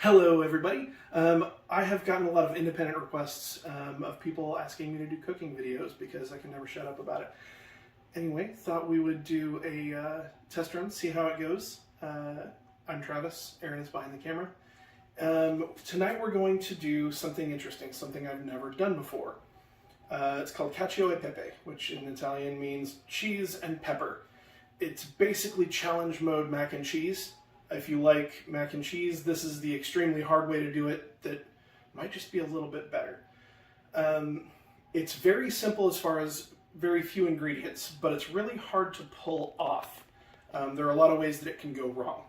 Hello everybody. I have gotten a lot of independent requests of people asking me to do cooking videos because I can never shut up about it. Anyway, thought we would do a test run, see how it goes. I'm Travis, Aaron is behind the camera. Tonight we're going to do something interesting, something I've never done before. It's called Cacio e Pepe, which in Italian means cheese and pepper. It's basically challenge mode mac and cheese. If you like mac and cheese, this is the extremely hard way to do it that might just be a little bit better. It's very simple as far as very few ingredients, but it's really hard to pull off. There are a lot of ways that it can go wrong.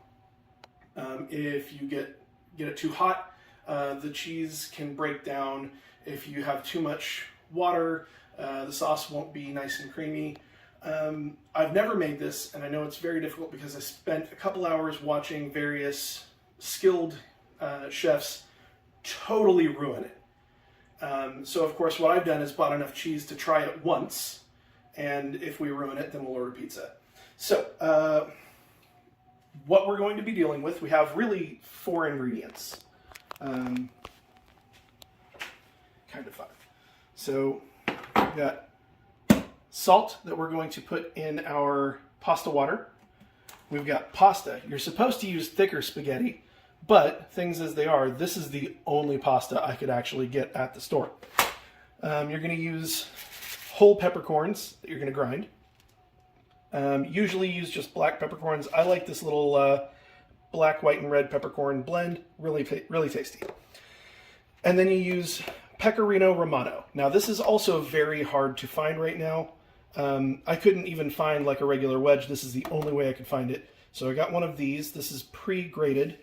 If you get it too hot, the cheese can break down. If you have too much water, the sauce won't be nice and creamy. I've never made this, and I know it's very difficult because I spent a couple hours watching various skilled chefs totally ruin it. So of course what I've done is bought enough cheese to try it once, and if we ruin it, then we'll order pizza. So what we're going to be dealing with, we have really 4 ingredients. Kind of fun. So we've got salt that we're going to put in our pasta water. We've got pasta. You're supposed to use thicker spaghetti, but things as they are, this is the only pasta I could actually get at the store. You're going to use whole peppercorns that you're going to grind. Usually use just black peppercorns. I like this little black, white, and red peppercorn blend. Really tasty. And then you use Pecorino Romano. Now this is also very hard to find right now. I couldn't even find like a regular wedge. This is the only way I could find it. So I got one of these. This is pre-grated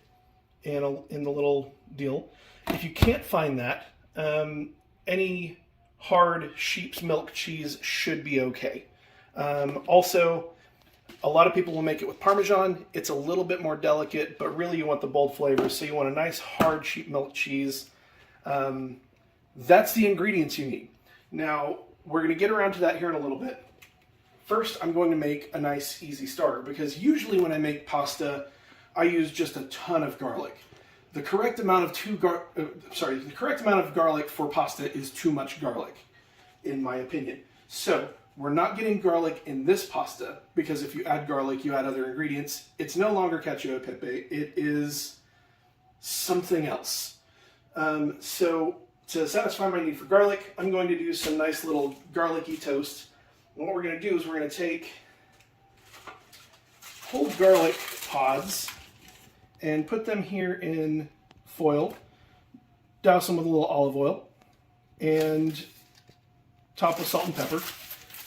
in the little deal. If you can't find that, any hard sheep's milk cheese should be okay. Also, a lot of people will make it with Parmesan. It's a little bit more delicate, but really you want the bold flavors. So you want a nice hard sheep milk cheese. That's the ingredients you need. Now, we're going to get around to that here in a little bit. First, I'm going to make a nice, easy starter, because usually when I make pasta, I use just a ton of garlic. The correct amount of garlic for pasta is too much garlic, in my opinion. So, we're not getting garlic in this pasta, because if you add garlic, you add other ingredients. It's no longer cacio e pepe. It is something else. So, to satisfy my need for garlic, I'm going to do some nice little garlicky toast. And what we're going to do is we're going to take whole garlic pods and put them here in foil, douse them with a little olive oil, and top with salt and pepper.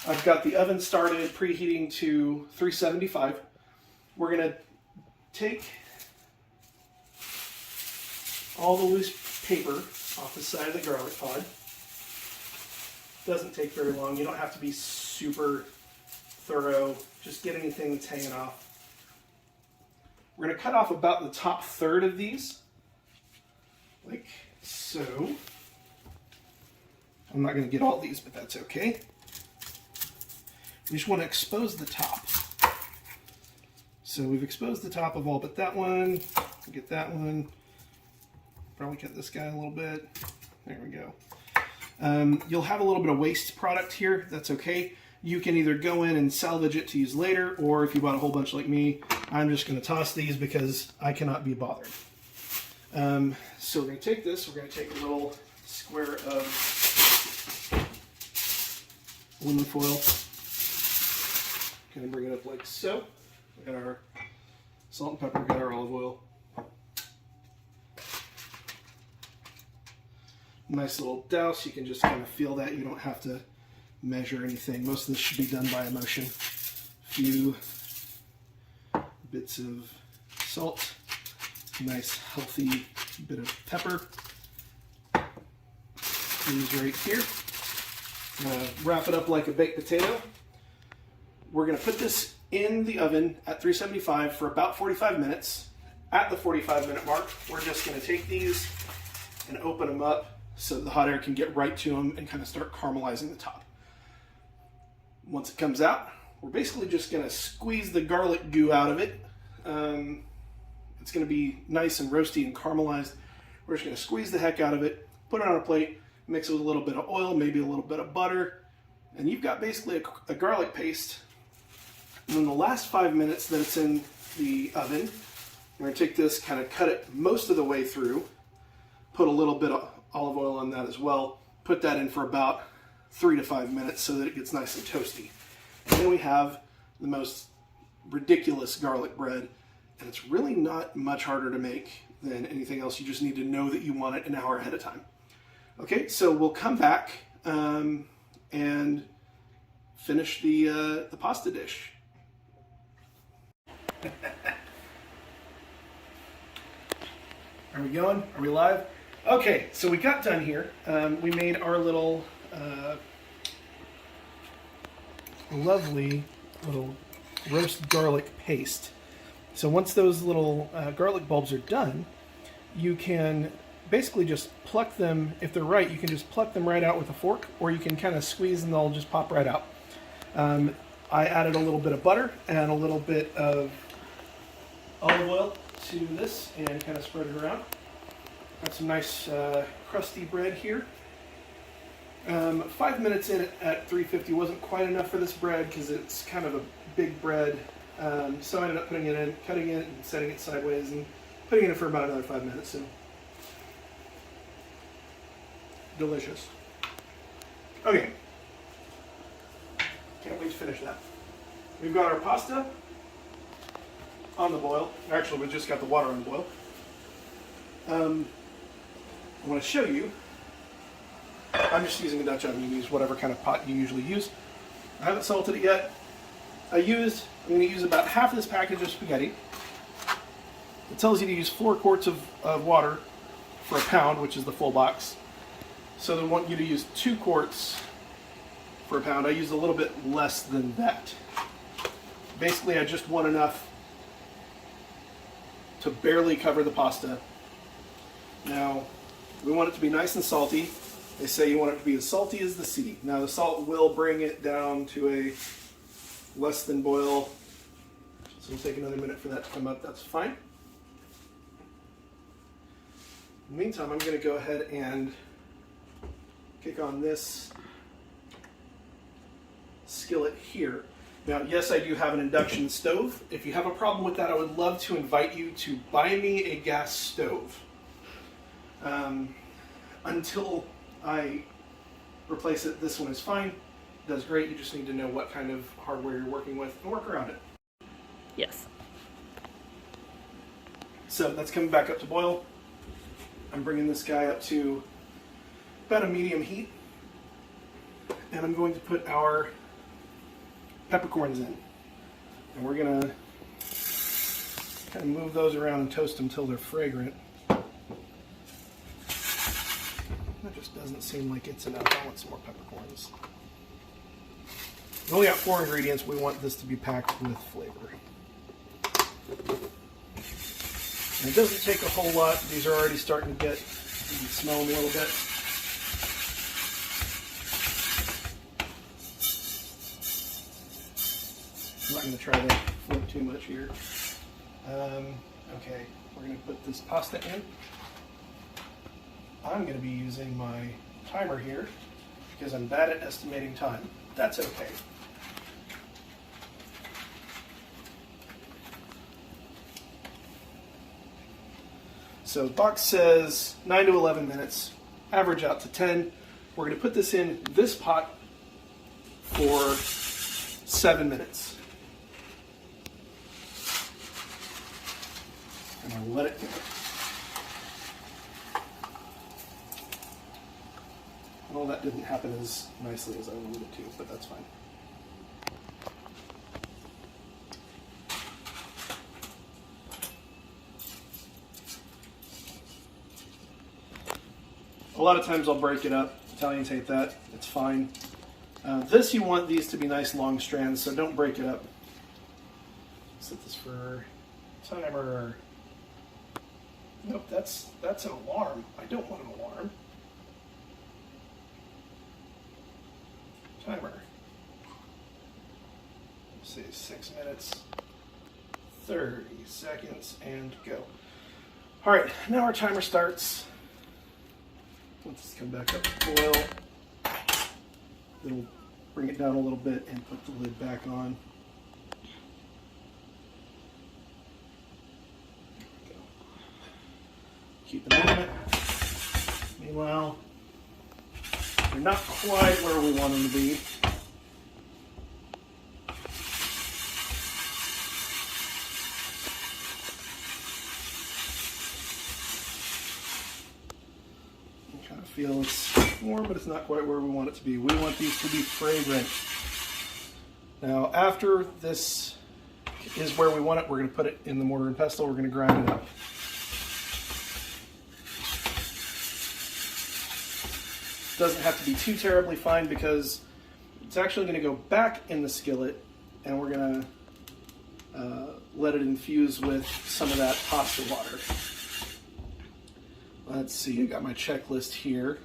I've got the oven started preheating to 375. We're going to take all the loose paper off the side of the garlic pod. Doesn't take very long. You don't have to be super thorough. Just get anything that's hanging off. We're going to cut off about the top third of these, like so. I'm not going to get all these, but that's okay. We just want to expose the top. So we've exposed the top of all but that one. Get that one. Probably cut this guy a little bit. There we go. You'll have a little bit of waste product here. That's okay. You can either go in and salvage it to use later, or if you bought a whole bunch like me, I'm just going to toss these because I cannot be bothered. So we're going to take this. We're going to take a little square of aluminum foil. Going to bring it up like so. We got our salt and pepper. We got our olive oil. Nice little douse. You can just kind of feel that. You don't have to measure anything. Most of this should be done by emotion. A few bits of salt. Nice healthy bit of pepper. These right here. Wrap it up like a baked potato. We're going to put this in the oven at 375 for about 45 minutes. At the 45-minute mark, we're just going to take these and open them up so the hot air can get right to them and kind of start caramelizing the top. Once it comes out, we're basically just going to squeeze the garlic goo out of it. And It's going to be nice and roasty and caramelized. We're just going to squeeze the heck out of it, put it on a plate, mix it with a little bit of oil, maybe a little bit of butter, and you've got basically a garlic paste. And then the last 5 minutes that it's in the oven, we're going to take this, kind of cut it most of the way through, put a little bit of olive oil on that as well, put that in for about 3 to 5 minutes so that it gets nice and toasty. And then we have the most ridiculous garlic bread, and it's really not much harder to make than anything else. You just need to know that you want it an hour ahead of time. Okay, so we'll come back and finish the pasta dish. Are we going? Are we live? Okay, so we got done here. We made our little lovely little roast garlic paste. So once those little garlic bulbs are done, you can basically just pluck them. If they're right, you can just pluck them right out with a fork, or you can kind of squeeze and they'll just pop right out. I added a little bit of butter and a little bit of olive oil to this and kind of spread it around. Got some nice crusty bread here. 5 minutes in at 350 wasn't quite enough for this bread because it's kind of a big bread. So I ended up putting it in, cutting it and setting it sideways and putting it in for about another 5 minutes. And delicious. Okay. Can't wait to finish that. We've got our pasta on the boil. Actually, we just got the water on the boil. I want to show you. I'm just using a Dutch oven. You can use whatever kind of pot you usually use. I haven't salted it yet. I'm going to use about half this package of spaghetti. It tells you to use 4 quarts of water for a pound, which is the full box. So they want you to use 2 quarts for a pound. I used a little bit less than that. Basically, I just want enough to barely cover the pasta. Now, we want it to be nice and salty. They say you want it to be as salty as the sea. Now, the salt will bring it down to a less than boil. So it'll take another minute for that to come up. That's fine. In the meantime, I'm going to go ahead and kick on this skillet here. Now, yes, I do have an induction stove. If you have a problem with that, I would love to invite you to buy me a gas stove. Until I replace it, this one is fine. It does great. You just need to know what kind of hardware you're working with and work around it. Yes. So that's coming back up to boil. I'm bringing this guy up to about a medium heat. And I'm going to put our peppercorns in. And we're going to kind of move those around and toast them until they're fragrant. That just doesn't seem like it's enough. I want some more peppercorns. We only got 4 ingredients. We want this to be packed with flavor. And it doesn't take a whole lot. These are already starting to get, you can smell them a little bit. I'm not going to try to flip too much here. Okay, we're going to put this pasta in. I'm going to be using my timer here because I'm bad at estimating time. That's okay. So the box says 9 to 11 minutes, average out to 10. We're going to put this in this pot for 7 minutes. And I'll let it go. Well, that didn't happen as nicely as I wanted it to, but that's fine. A lot of times I'll break it up. Italians hate that. It's fine. This, you want these to be nice long strands, so don't break it up. Set this for timer. Nope, that's an alarm. I don't want an alarm. Timer. Let's see, 6 minutes, 30 seconds and go. All right, now our timer starts. Let this come back up to boil. It'll bring it down a little bit and put the lid back on. Go. Keep an eye on it. Meanwhile, they're not quite where we want them to be. Feel it's warm, but it's not quite where we want it to be. We want these to be fragrant. Now, after this is where we want it, we're going to put it in the mortar and pestle. We're going to grind it up. Doesn't have to be too terribly fine because it's actually going to go back in the skillet, and we're going to let it infuse with some of that pasta water. Let's see, I got my checklist here.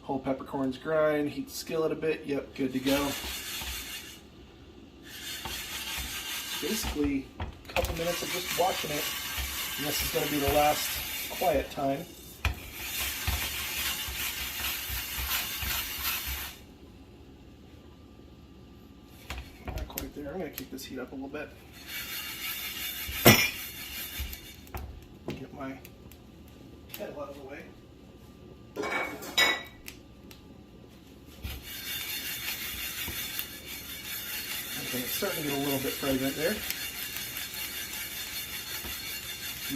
Whole peppercorns grind, heat the skillet a bit, yep, good to go. Basically, a couple minutes of just watching it, and this is going to be the last quiet time. Not quite there, I'm going to kick this heat up a little bit. Get my kettle out of the way. Okay, it's starting to get a little bit fragrant there.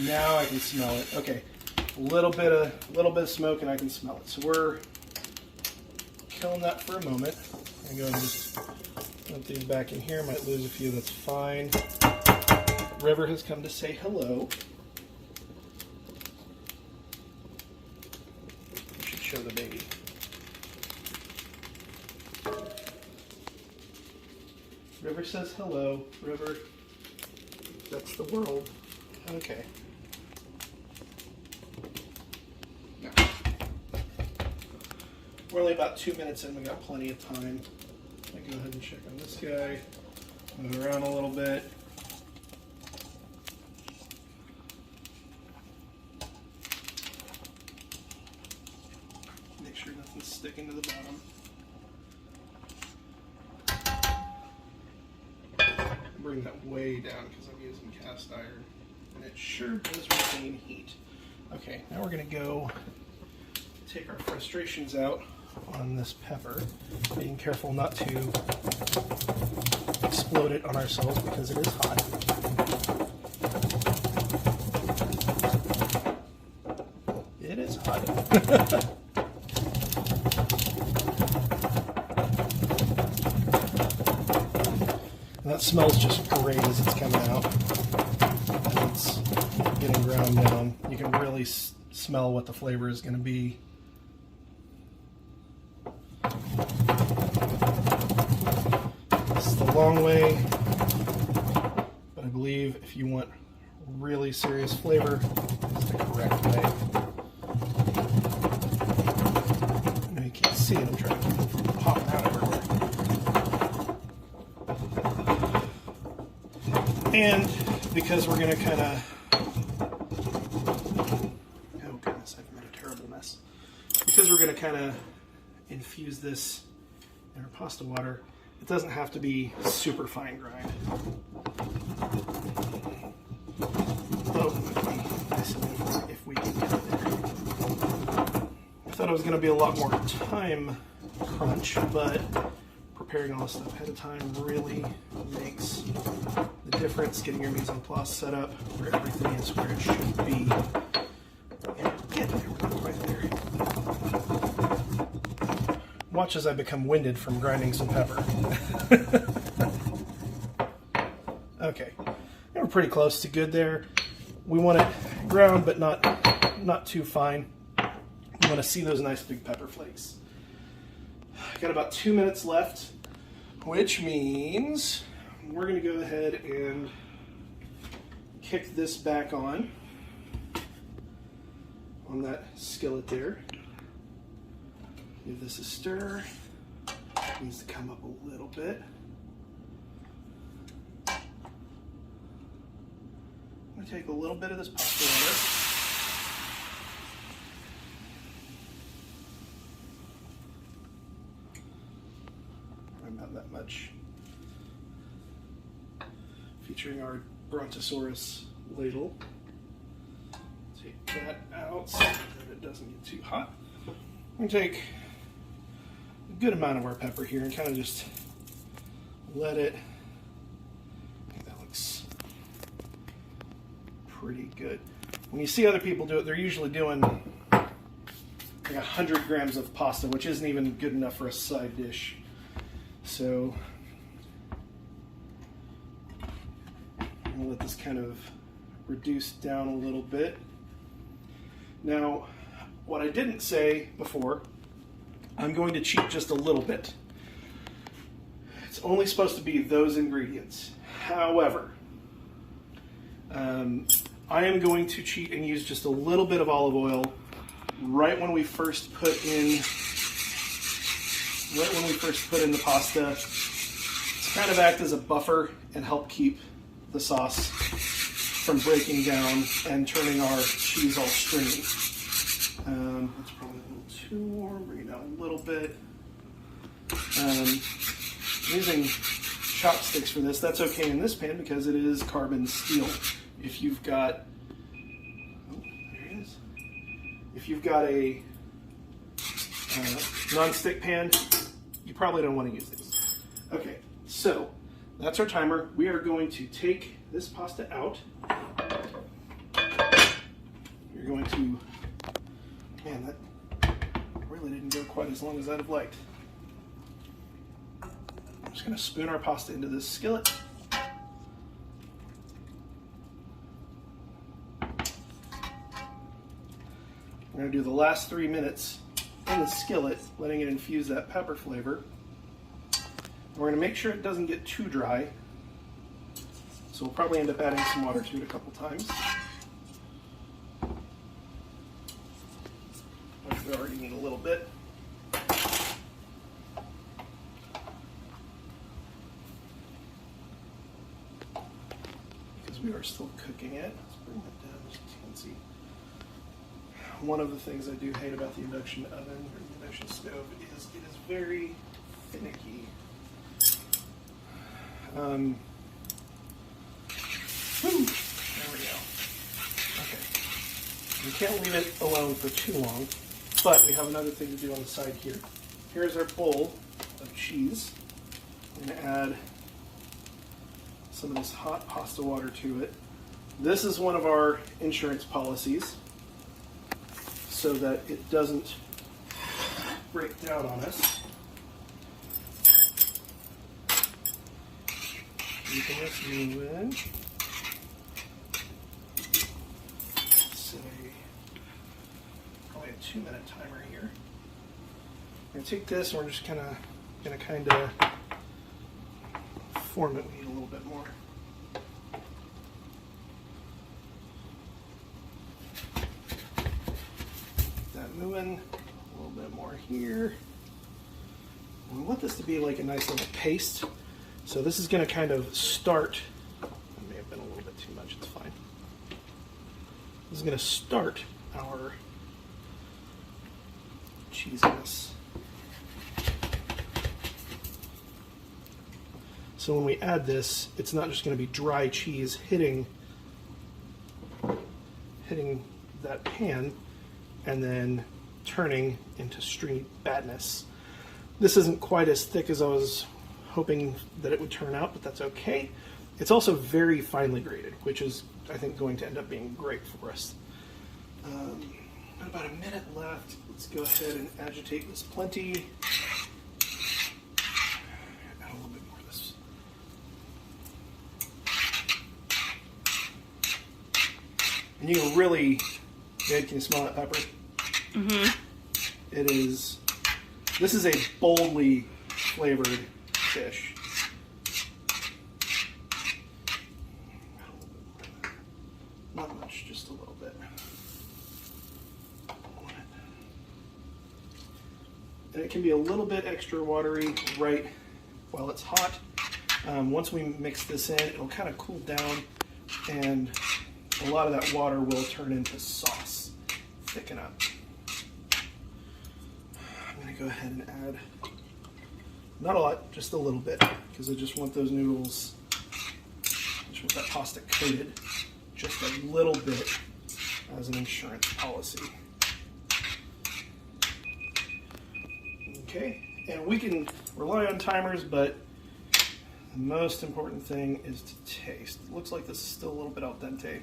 Now I can smell it. Okay, a little bit of smoke and I can smell it. So we're killing that for a moment. I'm going to just dump these back in here. Might lose a few. That's fine. River has come to say hello. Show the baby. River says hello. River, that's the world. Okay. Now, we're only about 2 minutes in. We got plenty of time. I go ahead and check on this guy. Move around a little bit. Sticking to the bottom. Bring that way down because I'm using cast iron, and it sure does retain heat. Okay, now we're going to go take our frustrations out on this pepper, being careful not to explode it on ourselves because it is hot. It is hot. And that smells just great as it's coming out. As it's getting ground down, you can really smell what the flavor is going to be. This is the long way, but I believe if you want really serious flavor, it's the correct way. I know you can't see it, I'm trying to keep it from popping out everywhere. And because we're going to kind of, oh goodness, I've made a terrible mess. Because we're going to kind of infuse this in our pasta water, it doesn't have to be super fine grind. Though it might be nice if we can get it there. I thought it was going to be a lot more time crunch, but preparing all this stuff ahead of time really makes the difference. Getting your mise en place set up where everything is where it should be. And get there, we're not quite there. Watch as I become winded from grinding some pepper. Okay, and we're pretty close to good there. We want it ground, but not too fine. We want to see those nice big pepper flakes. Got about 2 minutes left, which means we're going to go ahead and kick this back on that skillet there. Give this a stir. It needs to come up a little bit. to take a little bit of this pasta water. About that much. Featuring our Brontosaurus ladle. Take that out so that it doesn't get too hot. I'm going to take a good amount of our pepper here and kind of just let it. I think that looks pretty good. When you see other people do it, they're usually doing like 100 grams of pasta, which isn't even good enough for a side dish. So I'm going to let this kind of reduce down a little bit. Now, what I didn't say before, I'm going to cheat just a little bit. It's only supposed to be those ingredients. However, I am going to cheat and use just a little bit of olive oil right when we first put in the pasta to kind of act as a buffer and help keep the sauce from breaking down and turning our cheese all stringy. That's probably a little too warm. Bring it down a little bit. Using chopsticks for this, that's okay in this pan because it is carbon steel. If you've got, oh, there it is. If you've got a non-stick pan, you probably don't want to use these. Okay, so that's our timer. We are going to take this pasta out. You're going to, man, that really didn't go quite as long as I'd have liked. I'm just going to spoon our pasta into this skillet. We're going to do the last 3 minutes in the skillet, letting it infuse that pepper flavor. And we're going to make sure it doesn't get too dry. So we'll probably end up adding some water to it a couple times. We already need a little bit. Because we are still cooking it. Let's bring that down so you can see. One of the things I do hate about the induction oven or the induction stove is it is very finicky. There we go. Okay. We can't leave it alone for too long, but we have another thing to do on the side here. Here's our bowl of cheese. I'm going to add some of this hot pasta water to it. This is one of our insurance policies, so that it doesn't break down on us. You can just move in. Say, probably a 2-minute timer here. I'm gonna take this and we're just gonna kind of form it. We need a little bit more. Moving a little bit more here. And we want this to be like a nice little paste. So this is going to kind of start. It may have been a little bit too much. It's fine. This is going to start our cheesiness. So when we add this, it's not just going to be dry cheese hitting that pan and then turning into stringy badness. This isn't quite as thick as I was hoping that it would turn out, but that's okay. It's also very finely grated, which is, I think, going to end up being great for us. About a minute left. Let's go ahead and agitate this plenty. Add a little bit more of this. And you can really, Jade, can you smell that pepper? Mm-hmm. It is, this is a boldly flavored dish. Not much, just a little bit. And it can be a little bit extra watery right while it's hot. Once we mix this in, it'll kind of cool down and a lot of that water will turn into sauce, thicken up. I'm going to go ahead and add, not a lot, just a little bit, because I just want those noodles, just want that pasta coated just a little bit as an insurance policy. Okay, and we can rely on timers, but the most important thing is to taste. It looks like this is still a little bit al dente.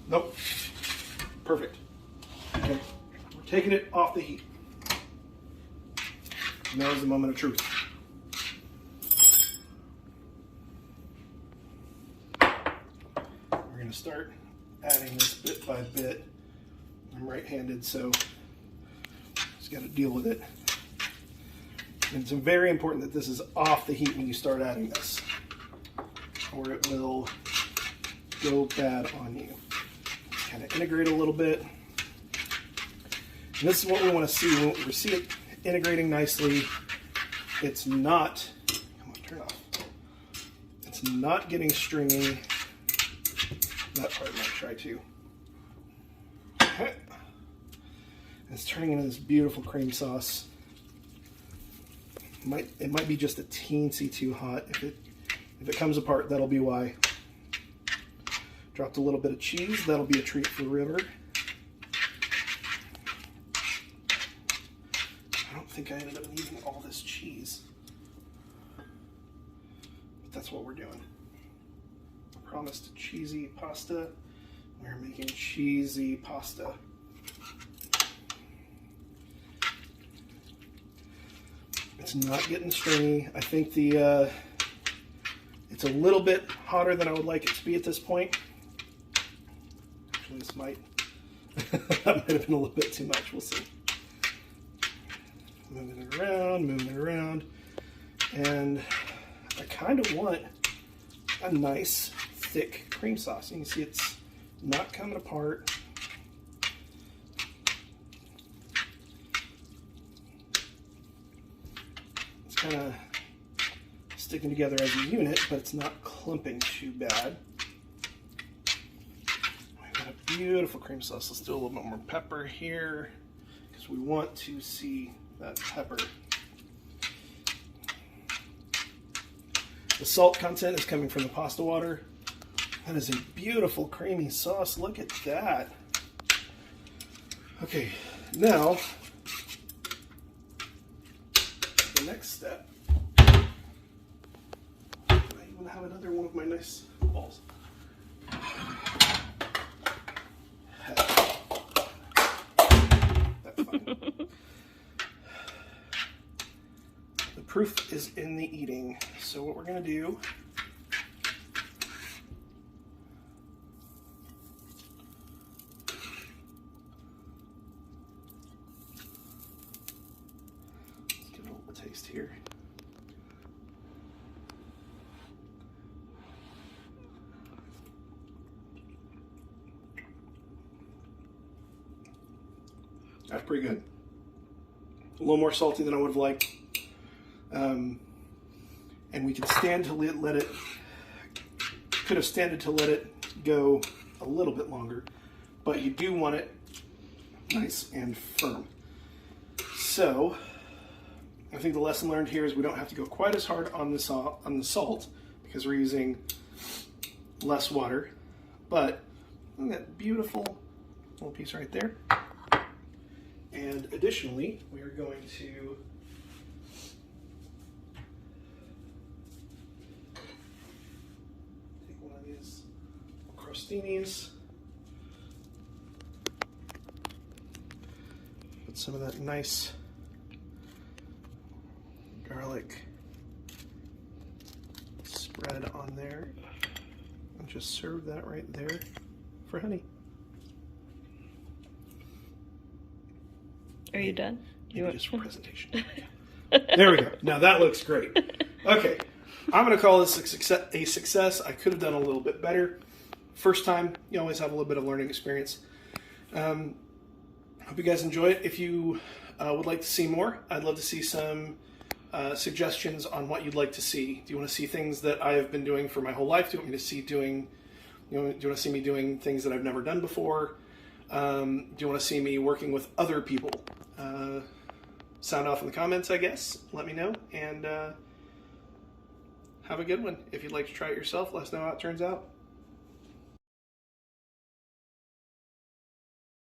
Nope. Perfect. Okay. We're taking it off the heat. Now is the moment of truth. We're going to start adding this bit by bit. I'm right-handed, so just got to deal with it. And it's very important that this is off the heat when you start adding this, or it will go bad on you. Kind of integrate a little bit. And this is what we want to see. We see it integrating nicely. It's not, come on, turn off. It's not getting stringy. That part might try too. Okay. It's turning into this beautiful cream sauce. It might be just a teensy too hot. If it comes apart, that'll be why. Dropped a little bit of cheese. That'll be a treat for River. I don't think I ended up needing all this cheese. But that's what we're doing. I promised cheesy pasta. We're making cheesy pasta. It's not getting stringy. I think it's a little bit hotter than I would like it to be at this point. Actually, this might that might have been a little bit too much. We'll see. Moving it around, and I kind of want a nice thick cream sauce. You can see it's not coming apart. It's kind of sticking together as a unit, but it's not clumping too bad. We've got a beautiful cream sauce. Let's do a little bit more pepper here because we want to see that pepper. The salt content is coming from the pasta water. That is a beautiful creamy sauce. Look at that. Okay, now the next step. I even have another one of my nice balls. That's fine. The proof is in the eating. So what we're going to do taste here. That's pretty good. A little more salty than I would have liked. And we could stand to let it, could have standed to let it go a little bit longer, but you do want it nice and firm. So I think the lesson learned here is we don't have to go quite as hard on the salt because we're using less water. But look at that beautiful little piece right there. And additionally, we are going to take one of these crostinis, put some of that nice garlic spread on there, and just serve that right there for honey. Are you done? Just for presentation. There we go. Now that looks great. Okay, I'm going to call this a success. I could have done a little bit better. First time, you always have a little bit of learning experience. Hope you guys enjoy it. If you would like to see more, I'd love to see some suggestions on what you'd like to see. Do you want to see things that I have been doing for my whole life? Do you want me to see do you want to see me doing things that I've never done before? Do you want to see me working with other people? Sound off in the comments, I guess. Let me know, and have a good one. If you'd like to try it yourself, let us know how it turns out.